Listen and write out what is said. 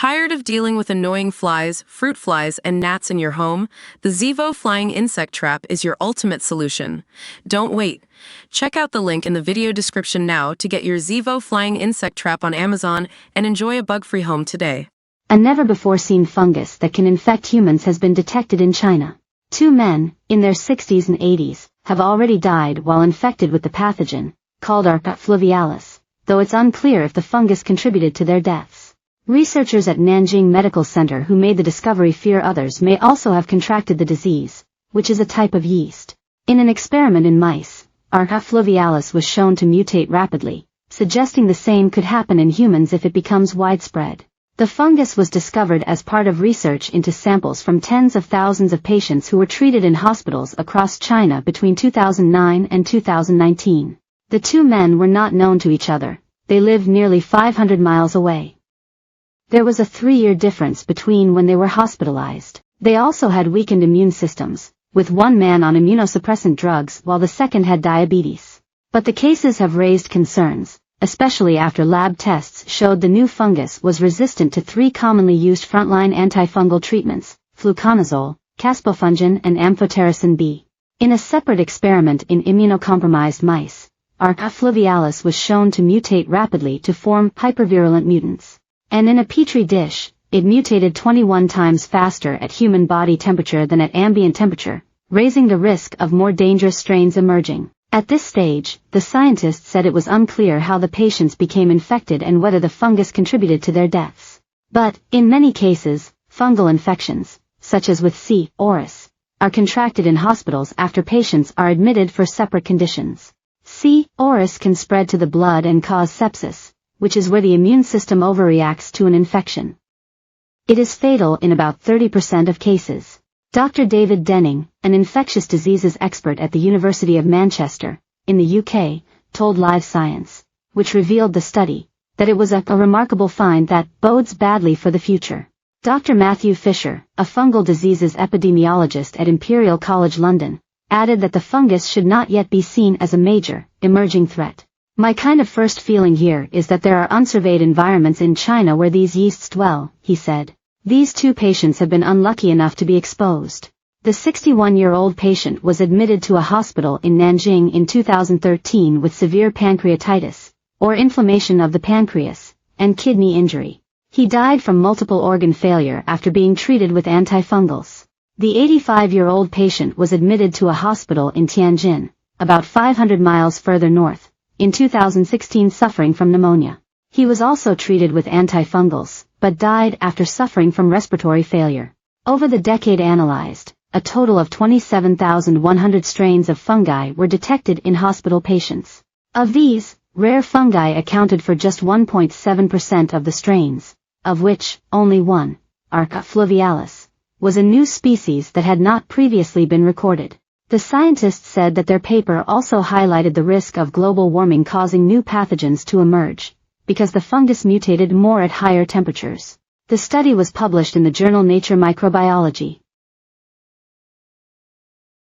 Tired of dealing with annoying flies, fruit flies, and gnats in your home? The Zevo Flying Insect Trap is your ultimate solution. Don't wait. Check out the link in the video description now to get your Zevo Flying Insect Trap on Amazon and enjoy a bug-free home today. A never-before-seen fungus that can infect humans has been detected in China. 2 men, in their 60s and 80s, have already died while infected with the pathogen, called Arca fluvialis, though it's unclear if the fungus contributed to their deaths. Researchers at Nanjing Medical Center who made the discovery fear others may also have contracted the disease, which is a type of yeast. In an experiment in mice, Arca fluvialis was shown to mutate rapidly, suggesting the same could happen in humans if it becomes widespread. The fungus was discovered as part of research into samples from tens of thousands of patients who were treated in hospitals across China between 2009 and 2019. The 2 men were not known to each other. They lived nearly 500 miles away. There was a 3-year difference between when they were hospitalized. They also had weakened immune systems, with one man on immunosuppressant drugs while the second had diabetes. But the cases have raised concerns, especially after lab tests showed the new fungus was resistant to 3 commonly used frontline antifungal treatments, fluconazole, caspofungin and amphotericin B. In a separate experiment in immunocompromised mice, Arca fluvialis was shown to mutate rapidly to form hypervirulent mutants. And in a petri dish, it mutated 21 times faster at human body temperature than at ambient temperature, raising the risk of more dangerous strains emerging. At this stage, the scientists said it was unclear how the patients became infected and whether the fungus contributed to their deaths. But, in many cases, fungal infections, such as with C. auris, are contracted in hospitals after patients are admitted for separate conditions. C. auris can spread to the blood and cause sepsis, which is where the immune system overreacts to an infection. It is fatal in about 30% of cases. Dr. David Denning, an infectious diseases expert at the University of Manchester, in the UK, told Live Science, which revealed the study, that it was a remarkable find that bodes badly for the future. Dr. Matthew Fisher, a fungal diseases epidemiologist at Imperial College London, added that the fungus should not yet be seen as a major, emerging threat. My kind of first feeling here is that there are unsurveyed environments in China where these yeasts dwell, he said. These 2 patients have been unlucky enough to be exposed. The 61-year-old patient was admitted to a hospital in Nanjing in 2013 with severe pancreatitis, or inflammation of the pancreas, and kidney injury. He died from multiple organ failure after being treated with antifungals. The 85-year-old patient was admitted to a hospital in Tianjin, about 500 miles further north, in 2016 suffering from pneumonia. He was also treated with antifungals, but died after suffering from respiratory failure. Over the decade analyzed, a total of 27,100 strains of fungi were detected in hospital patients. Of these, rare fungi accounted for just 1.7% of the strains, of which only one, Arca fluvialis, was a new species that had not previously been recorded. The scientists said that their paper also highlighted the risk of global warming causing new pathogens to emerge, because the fungus mutated more at higher temperatures. The study was published in the journal Nature Microbiology.